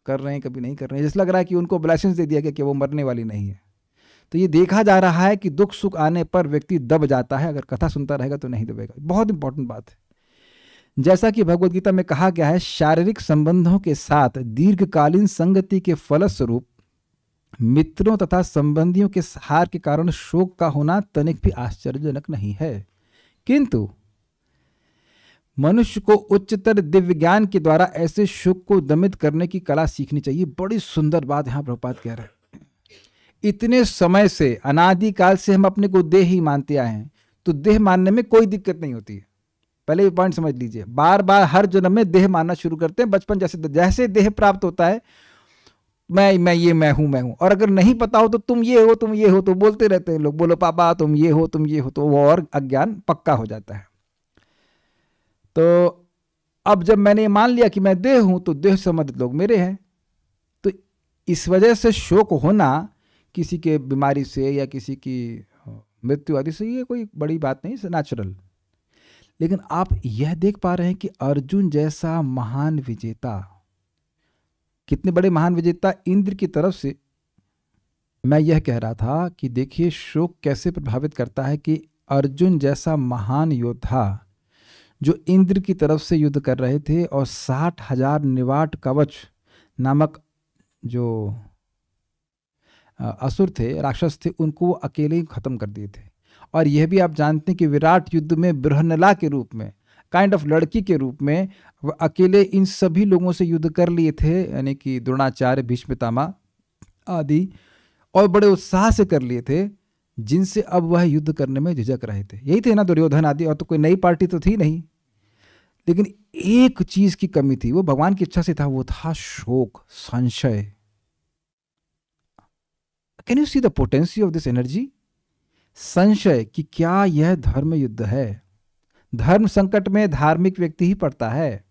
Speaker 1: कर रहे हैं, कभी नहीं कर रहे हैं। जैसे लग रहा है कि उनको ब्लेसिंग्स दे दिया गया कि वो मरने वाली नहीं है। तो ये देखा जा रहा है कि दुख सुख आने पर व्यक्ति दब जाता है, अगर कथा सुनता रहेगा तो नहीं दबेगा। बहुत इंपॉर्टेंट बात है। जैसा कि भगवद गीता में कहा गया है, शारीरिक संबंधों के साथ दीर्घकालीन संगति के फलस्वरूप मित्रों तथा संबंधियों के हार के कारण शोक का होना तनिक भी आश्चर्यजनक नहीं है, किंतु मनुष्य को उच्चतर दिव्य ज्ञान के द्वारा ऐसे शोक को दमित करने की कला सीखनी चाहिए। बड़ी सुंदर बात यहां प्रभुपाद कह रहे हैं। इतने समय से, अनादिकाल से हम अपने को देह ही मानते आए हैं, तो देह मानने में कोई दिक्कत नहीं होती है। पहले ये पॉइंट समझ लीजिए। बार बार हर जन्म में देह मानना शुरू करते हैं। बचपन जैसे देह प्राप्त होता है, मैं हूं। और अगर नहीं पता हो तो तुम ये हो तो बोलते रहते हैं लोग, बोलो पापा तुम ये हो, तो वो और अज्ञान पक्का हो जाता है। तो अब जब मैंने ये मान लिया कि मैं देह हूं, तो देह संबंधित लोग मेरे हैं। तो इस वजह से शोक होना किसी के बीमारी से या किसी की मृत्यु आदि से, ये कोई बड़ी बात नहीं, नेचुरल। लेकिन आप यह देख पा रहे हैं कि अर्जुन जैसा महान विजेता, कितने बड़े महान विजेता, इंद्र की तरफ से। मैं यह कह रहा था कि देखिए शोक कैसे प्रभावित करता है, कि अर्जुन जैसा महान योद्धा जो इंद्र की तरफ से युद्ध कर रहे थे, और 60,000 निवाट कवच नामक जो असुर थे, राक्षस थे, उनको वो अकेले ही खत्म कर दिए थे। और यह भी आप जानते हैं कि विराट युद्ध में बृहन्नला के रूप में, काइंड ऑफ लड़की के रूप में, वह अकेले इन सभी लोगों से युद्ध कर लिए थे, यानी कि द्रोणाचार्य, भीष्म पितामह आदि, और बड़े उत्साह से कर लिए थे, जिनसे अब वह युद्ध करने में झिझक रहे थे। यही थे ना दुर्योधन आदि, और तो कोई नई पार्टी तो थी नहीं। लेकिन एक चीज की कमी थी, वो भगवान की इच्छा से था, वो था शोक, संशय। Can you see the potency of this energy? संशय कि क्या यह धर्म युद्ध है? धर्म संकट में धार्मिक व्यक्ति ही पड़ता है।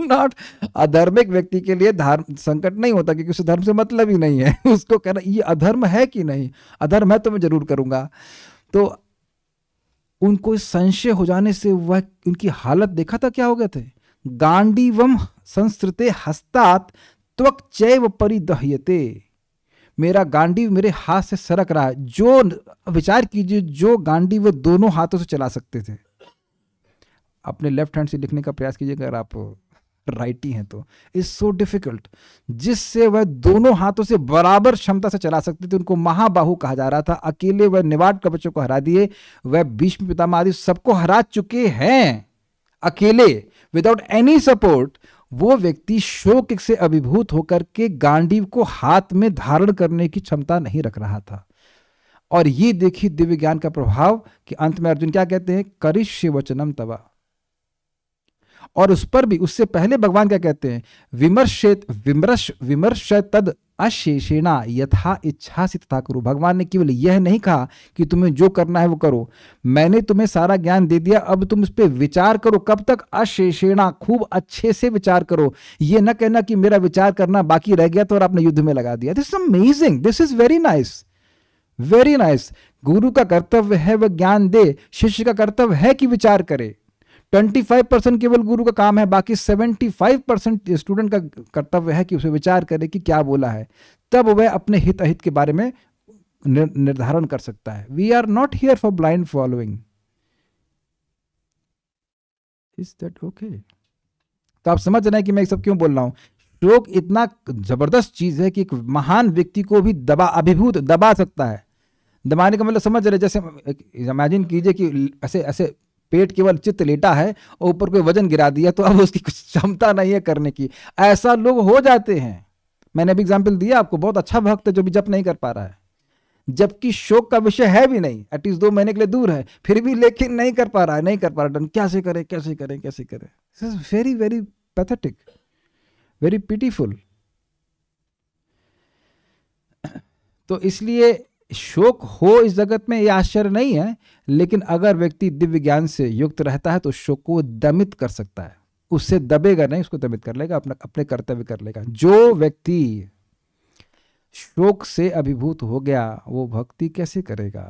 Speaker 1: नॉट अधर्मिक व्यक्ति के लिए धर्म संकट नहीं होता, क्योंकि उसे धर्म से मतलब ही नहीं है। उसको कहना ये अधर्म है कि नहीं, अधर्म है तो मैं जरूर करूंगा। तो उनको संशय हो जाने से वह, उनकी हालत देखा था क्या हो गए थे। गांडीवम संस्कृते हस्तात त्वक चैव परिदह्यते। मेरा गांडीव मेरे हाथ से सरक रहा है। जो विचार कीजिए, जो गांडीव वो दोनों हाथों से चला सकते थे। अपने लेफ्ट हैंड से लिखने का प्रयास कीजिए अगर आप राइटी हैं तो। It's so difficult. जिससे वह दोनों हाथों से बराबर क्षमता से चला सकते थे, उनको महाबाहु कहा जा रहा था। अकेले वह निवाट कवचों को हरा दिए, वह भीष्म पितामह आदि सबको हरा चुके हैं अकेले, विदाउट एनी सपोर्ट। वो व्यक्ति शोक से अभिभूत होकर के गांडीव को हाथ में धारण करने की क्षमता नहीं रख रहा था। और ये देखिए दिव्य ज्ञान का प्रभाव, कि अंत में अर्जुन क्या कहते हैं, करिष्ये वचनम तवा। और उस पर भी, उससे पहले भगवान क्या कहते हैं, विमर्श तद अशेषेणा यथा इच्छासि तथा करो। भगवान ने केवल यह नहीं कहा कि तुम्हें जो करना है वो करो, मैंने तुम्हें सारा ज्ञान दे दिया, अब तुम इस पे विचार करो। कब तक? अशेषेणा, खूब अच्छे से विचार करो। ये न कहना कि मेरा विचार करना बाकी रह गया तो और आपने युद्ध में लगा दिया। This is amazing, this is very nice, very nice. गुरु का कर्तव्य है वह ज्ञान दे, शिष्य का कर्तव्य है कि विचार करे। 25% केवल गुरु का काम है, बाकी 75% स्टूडेंट का कर्तव्य है कि उसे विचार करे कि क्या बोला है, तब वह अपने हित अहित के बारे में निर्धारण कर सकता है। We are not here for blind following. Is that okay? तो आप समझ रहे हैं कि मैं सब क्यों बोल रहा हूं। शोक इतना जबरदस्त चीज है कि एक महान व्यक्ति को भी दबा सकता है। दबाने का मतलब समझ रहे, जैसे इमेजिन कीजिए कि ऐसे ऐसे पेट केवल चित्त लेटा है और ऊपर कोई वजन गिरा दिया, तो अब उसकी कुछ क्षमता नहीं है करने की। ऐसा लोग हो जाते हैं। मैंने अभी एग्जाम्पल दिया आपको, बहुत अच्छा भक्त है जो भी जप नहीं कर पा रहा है, जबकि शोक का विषय है भी नहीं, एटलीस्ट 2 महीने के लिए दूर है, फिर भी लेकिन नहीं कर पा रहा है, नहीं कर पा रहा। कैसे करे, कैसे करे, कैसे करे? This is very very pathetic, very pitiful. तो इसलिए शोक हो इस जगत में यह आश्चर्य नहीं है, लेकिन अगर व्यक्ति दिव्य ज्ञान से युक्त रहता है तो शोक को दमित कर सकता है। उससे दबेगा नहीं, उसको दबित कर लेगा, अपना अपने कर्तव्य कर लेगा। जो व्यक्ति शोक से अभिभूत हो गया वो भक्ति कैसे करेगा?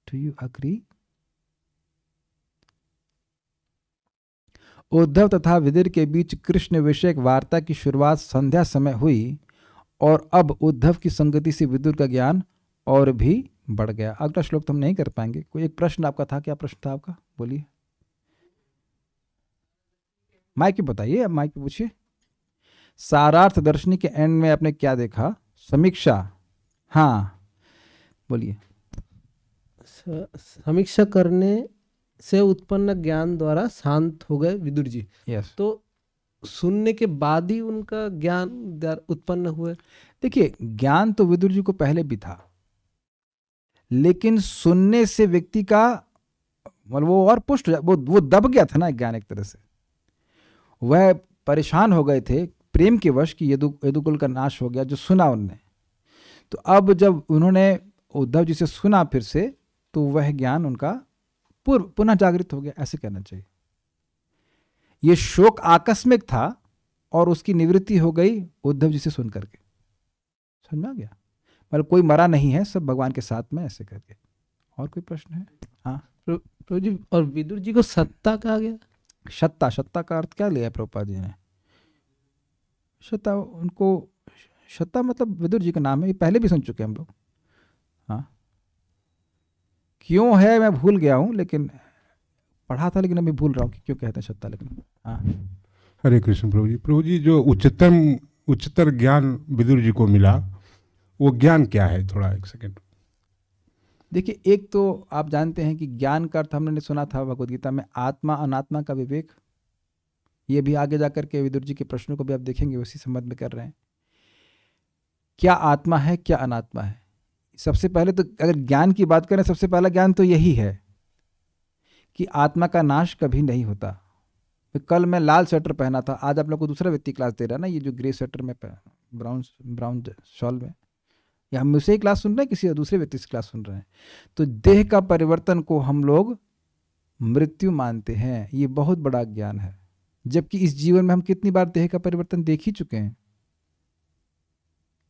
Speaker 1: Do you agree? उद्धव तथा विदुर के बीच कृष्ण विषयक वार्ता की शुरुआत संध्या समय हुई और अब उद्धव की संगति से विदुर का ज्ञान और भी बढ़ गया। अगला श्लोक तो हम नहीं कर पाएंगे। कोई एक प्रश्न आपका था, क्या प्रश्न था आपका? बोलिए, माइक पे बताइए, अब माइक पे पूछिए। सारार्थ दर्शनी के एंड में आपने क्या देखा? समीक्षा। हाँ बोलिए।
Speaker 3: समीक्षा करने से उत्पन्न ज्ञान द्वारा शांत हो गए विदुर जी।
Speaker 1: यस।
Speaker 3: तो सुनने के बाद ही उनका ज्ञान उत्पन्न हुए।
Speaker 1: देखिए, ज्ञान तो विदुर जी को पहले भी था, लेकिन सुनने से व्यक्ति का मतलब वो और पुष्ट वो दब गया था ना ज्ञान एक तरह से। वह परेशान हो गए थे प्रेम के वश कि यदुकुल का नाश हो गया, जो सुना उनने। तो अब जब उन्होंने उद्धव जी से सुना फिर से, तो वह ज्ञान उनका पुनः जागृत हो गया, ऐसे कहना चाहिए। ये शोक आकस्मिक था और उसकी निवृत्ति हो गई उद्धव जी से सुन करके। समझ में आ गया? मतलब कोई मरा नहीं है, सब भगवान के साथ में, ऐसे करके। और कोई प्रश्न है? हाँ
Speaker 3: प्रभु जी, और विदुर जी को सत्ता कहा गया?
Speaker 1: सत्ता, सत्ता का अर्थ क्या लिया प्रभुपाद जी ने? सत्ता उनको, सत्ता मतलब विदुर जी का नाम है, ये पहले भी सुन चुके हैं हम लोग। हाँ, क्यों है मैं भूल गया हूँ, लेकिन पढ़ा था, लेकिन अभी भूल रहा हूँ कि क्यों कहते हैं सत्ता। लेकिन हाँ,
Speaker 4: हरे कृष्ण प्रभु जी। प्रभु जी, जो उच्चतर ज्ञान विदुर जी को मिला, वो ज्ञान क्या है? थोड़ा एक सेकंड।
Speaker 1: देखिए, एक तो आप जानते हैं कि ज्ञान का अर्थ हमने सुना था भगवद गीता में, आत्मा अनात्मा का विवेक। ये भी आगे जाकर के विदुर जी के प्रश्नों को भी आप देखेंगे, उसी संबंध में कर रहे हैं। क्या आत्मा है, क्या अनात्मा है? सबसे पहले तो अगर ज्ञान की बात करें, सबसे पहला ज्ञान तो यही है कि आत्मा का नाश कभी नहीं होता। कल मैं लाल स्वेटर पहना था, आज आप लोग को दूसरा व्यक्ति क्लास दे रहा है ना, ये जो ग्रे स्वेटर में ब्राउन शॉल में, या हम उसे ही क्लास सुन रहे हैं, किसी दूसरे व्यक्ति से क्लास सुन रहे हैं। तो देह का परिवर्तन को हम लोग मृत्यु मानते हैं, ये बहुत बड़ा ज्ञान है। जबकि इस जीवन में हम कितनी बार देह का परिवर्तन देख ही चुके हैं।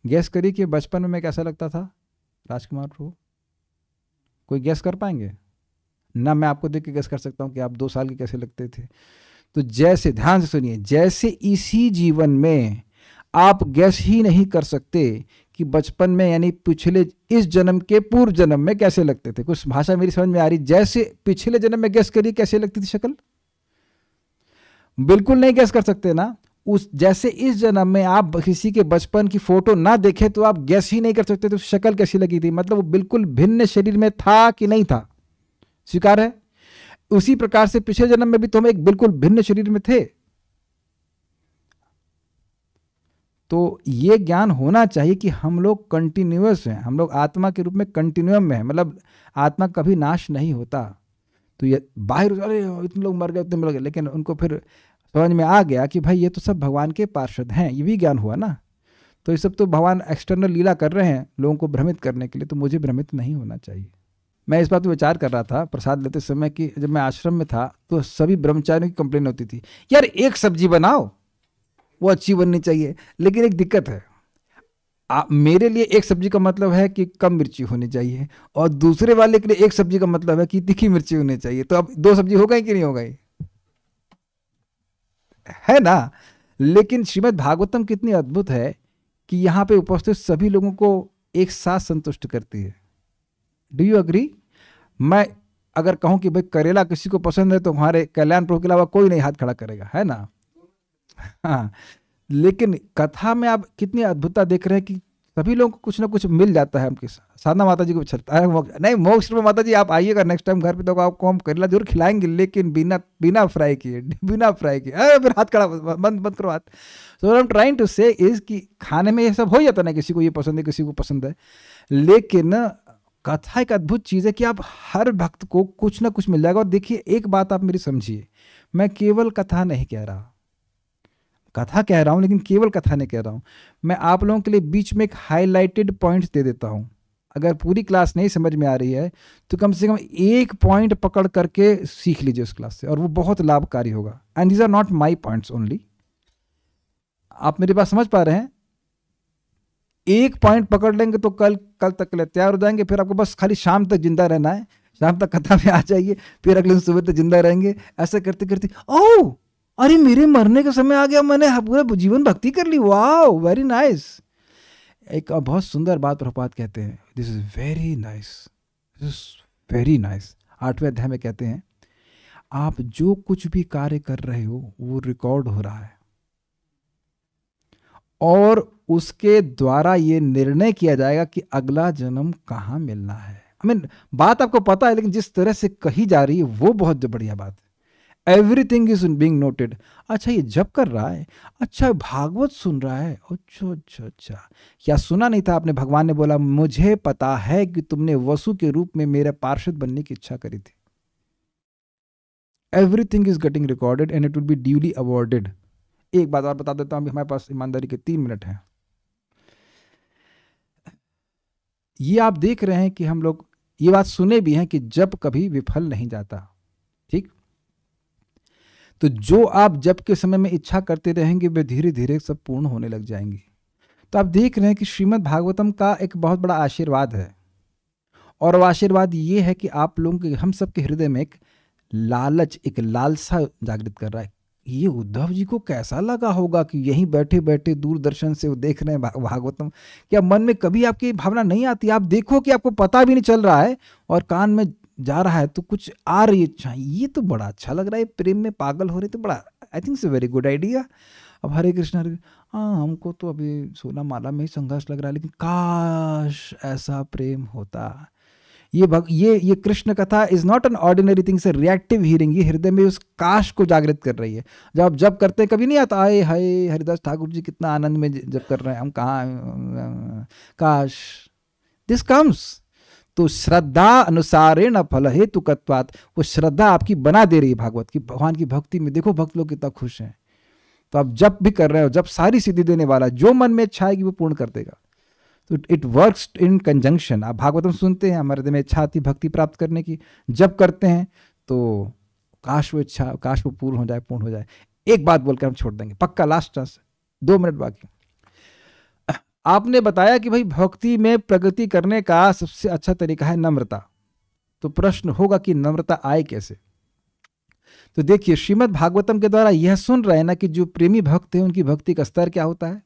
Speaker 1: गैस करिए कि बचपन में मैं कैसा लगता था राजकुमार प्रभु? कोई गैस कर पाएंगे? ना मैं आपको देख के गैस कर सकता हूं कि आप 2 साल के कैसे लगते थे। तो जैसे, ध्यान से सुनिए, जैसे इसी जीवन में आप गैस ही नहीं कर सकते कि बचपन में, यानी पिछले इस जन्म के पूर्व जन्म में कैसे लगते थे। कुछ भाषा मेरी समझ में आ रही? जैसे पिछले जन्म में गैस करिए कैसे लगती थी शक्ल, बिल्कुल नहीं गैस कर सकते ना। उस जैसे इस जन्म में आप किसी के बचपन की फोटो ना देखे तो आप गैस ही नहीं कर सकते तो शक्ल कैसी लगी थी, मतलब वो बिल्कुल भिन्न शरीर में था कि नहीं था। स्वीकार है? उसी प्रकार से पिछले जन्म में भी तो हम एक बिल्कुल भिन्न शरीर में थे। तो ये ज्ञान होना चाहिए कि हम लोग कंटिन्यूअस हैं, हम लोग आत्मा के रूप में कंटिन्यूम में है, मतलब आत्मा कभी नाश नहीं होता। तो ये बाहर, अरे इतने लोग मर गए, उतने मर गए, लेकिन उनको फिर समझ में आ गया कि भाई ये तो सब भगवान के पार्षद हैं, ये भी ज्ञान हुआ ना। तो ये सब तो भगवान एक्सटर्नल लीला कर रहे हैं लोगों को भ्रमित करने के लिए, तो मुझे भ्रमित नहीं होना चाहिए। मैं इस बात पर विचार कर रहा था प्रसाद लेते समय कि जब मैं आश्रम में था तो सभी ब्रह्मचारियों की कंप्लेन होती थी, यार एक सब्जी बनाओ, वो अच्छी बननी चाहिए, लेकिन एक दिक्कत है, मेरे लिए एक सब्जी का मतलब है कि कम मिर्ची होनी चाहिए, और दूसरे वाले के लिए एक सब्जी का मतलब है कि तीखी मिर्ची होनी चाहिए। तो अब 2 सब्जी हो गई कि नहीं हो गई? है ना। लेकिन श्रीमद् भागवतम कितनी अद्भुत है कि यहाँ पे उपस्थित सभी लोगों को एक साथ संतुष्ट करती है। Do you agree? मैं अगर कहूं कि भाई करेला किसी को पसंद है तो हमारे कल्याण प्रभु के अलावा कोई नहीं हाथ खड़ा करेगा, है ना। हाँ, लेकिन कथा में आप कितनी अद्भुतता देख रहे हैं कि सभी लोगों को कुछ ना कुछ मिल जाता है। हमके साधना माता जी को चलता है, नहीं मोक्ष रूप माता जी आप आइएगा नेक्स्ट टाइम घर पे, तो आपको हम करेला जरूर खिलाएंगे, लेकिन बिना फ्राई किए, बिना फ्राई किए। अरे फिर हाथ खड़ा, बंद करो हाथ। सो आई एम ट्राइंग टू से इज कि खाने में ये सब हो जाता है ना, किसी को ये पसंद है, किसी को पसंद है, लेकिन कथा एक अद्भुत चीज़ है कि आप हर भक्त को कुछ ना कुछ मिल जाएगा। और देखिए एक बात आप मेरी समझिए, मैं केवल कथा नहीं कह रहा, कथा कह रहा हूं लेकिन केवल कथा नहीं कह रहा हूं। मैं आप लोगों के लिए बीच में एक हाईलाइटेड पॉइंट्स दे देता हूं। अगर पूरी क्लास नहीं समझ में आ रही है तो कम से कम एक पॉइंट पकड़ करके सीख लीजिए उस क्लास से, और वो बहुत लाभकारी होगा। And these are not my points only. आप मेरी बात समझ पा रहे हैं? एक पॉइंट पकड़ लेंगे तो कल तक के लिए तैयार हो जाएंगे। फिर आपको बस खाली शाम तक जिंदा रहना है, शाम तक कथा में आ जाइए, फिर अगले दिन सुबह तक जिंदा रहेंगे। ऐसा करते करते ओह अरे मेरे मरने का समय आ गया, मैंने पूरा जीवन भक्ति कर ली, वाह वेरी नाइस। एक बहुत सुंदर बात प्रभुपाद कहते हैं, this is very nice, this is very nice. 8वें अध्याय में कहते हैं आप जो कुछ भी कार्य कर रहे हो वो रिकॉर्ड हो रहा है, और उसके द्वारा ये निर्णय किया जाएगा कि अगला जन्म कहाँ मिलना है। बात आपको पता है, लेकिन जिस तरह से कही जा रही है वो बहुत बढ़िया बात है। Everything is being noted. अच्छा ये जब कर रहा है, अच्छा भागवत सुन रहा है, अच्छा अच्छा अच्छा, क्या सुना नहीं था आपने? भगवान ने बोला मुझे पता है कि तुमने वसु के रूप में मेरे पार्षद बनने की इच्छा करी थी। Everything is getting recorded and it will be duly awarded. एक बात और बता देता हूं, हमारे पास ईमानदारी के 3 मिनट हैं। ये आप देख रहे हैं कि हम लोग ये बात सुने भी हैं कि जब कभी विफल नहीं जाता, ठीक? तो जो आप जब के समय में इच्छा करते रहेंगे वे धीरे धीरे सब पूर्ण होने लग जाएंगी। तो आप देख रहे हैं कि श्रीमद् भागवतम का एक बहुत बड़ा आशीर्वाद है, और वो आशीर्वाद ये है कि आप लोगों के, हम सबके हृदय में एक लालच, एक लालसा जागृत कर रहा है। ये उद्धव जी को कैसा लगा होगा कि यहीं बैठे बैठे दूरदर्शन से वो देख रहे हैं भागवतम। क्या मन में कभी आपकी भावना नहीं आती? आप देखो कि आपको पता भी नहीं चल रहा है और कान में जा रहा है तो कुछ आ रही इच्छा, ये तो बड़ा अच्छा लग रहा है, प्रेम में पागल हो रहे, तो बड़ा I think it's a very good idea. अब हरे कृष्ण हाँ, हमको तो अभी सोना माला में ही संघर्ष लग रहा है, लेकिन काश ऐसा प्रेम होता। ये कृष्ण कथा is not an ordinary thing, से रिएक्टिव हीरिंग। ये हृदय में उस काश को जागृत कर रही है। जब करते हैं कभी नहीं आता आए हाय हरिदास ठाकुर जी कितना आनंद में जब कर रहे हैं, हम कहाँ, काश दिस कम्स। तो श्रद्धा अनुसारेण फल हेतु कत्वात्, वो श्रद्धा आपकी बना दे रही है भागवत की, भगवान की भक्ति में। देखो भक्त लोग कितना खुश हैं। तो आप जब भी कर रहे हो, जब सारी सिद्धि देने वाला, जो मन में इच्छा आएगी वो पूर्ण कर देगा। तो इट वर्क्स इन कंजंक्शन। आप भागवतम सुनते हैं, हमारे दिल में इच्छा आती भक्ति प्राप्त करने की, जब करते हैं तो काश वो इच्छा, काश वो पूर्ण हो जाए, पूर्ण हो जाए। एक बात बोलकर हम छोड़ देंगे, पक्का लास्ट चांस, 2 मिनट बाकी। आपने बताया कि भाई भक्ति में प्रगति करने का सबसे अच्छा तरीका है नम्रता। तो प्रश्न होगा कि नम्रता आए कैसे? तो देखिए श्रीमद् भागवतम के द्वारा यह सुन रहे हैं ना कि जो प्रेमी भक्त हैं उनकी भक्ति का स्तर क्या होता है।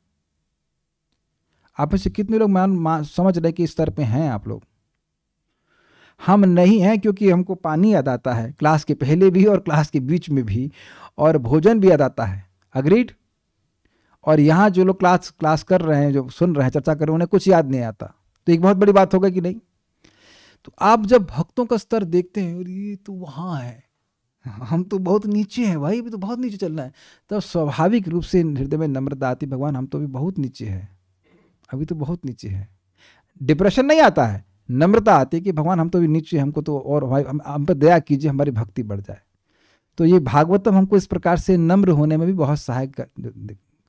Speaker 1: आप में से कितने लोग समझ रहे कि इस स्तर पे हैं आप लोग? हम नहीं हैं, क्योंकि हमको पानी याद आता है, क्लास के पहले भी और क्लास के बीच में भी, और भोजन भी याद आता है। अग्रीड? और यहाँ जो लोग क्लास कर रहे हैं, जो सुन रहे हैं, चर्चा कर रहे हैं, उन्हें कुछ याद नहीं आता। तो एक बहुत बड़ी बात होगा कि नहीं? तो आप जब भक्तों का स्तर देखते हैं, ये तो वहाँ है, हम तो बहुत नीचे हैं भाई, अभी तो बहुत नीचे चलना है, तब स्वाभाविक रूप से हृदय में नम्रता आती, भगवान हम तो अभी बहुत नीचे हैं, अभी तो बहुत नीचे है। डिप्रेशन नहीं आता है, नम्रता आती है कि भगवान हम तो अभी नीचे, हमको तो और भाई हम पर दया कीजिए, हमारी भक्ति बढ़ जाए। तो ये भागवतम हमको इस प्रकार से नम्र होने में भी बहुत सहायक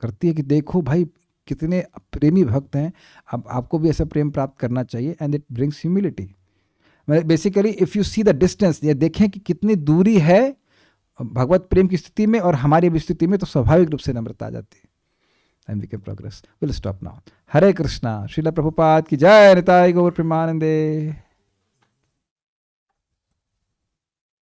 Speaker 1: करती है कि देखो भाई कितने प्रेमी भक्त हैं, अब आपको भी ऐसा प्रेम प्राप्त करना चाहिए। And it brings humility. Basically if you see the distance, ये देखें कि कितनी दूरी है भगवत प्रेम की स्थिति में और हमारी स्थिति में, तो स्वाभाविक रूप से नम्रता आ जाती है। And we can progress. We'll stop now. Hare Krishna. Srila Prabhupada ki jai. Nitai Gaur Premanande.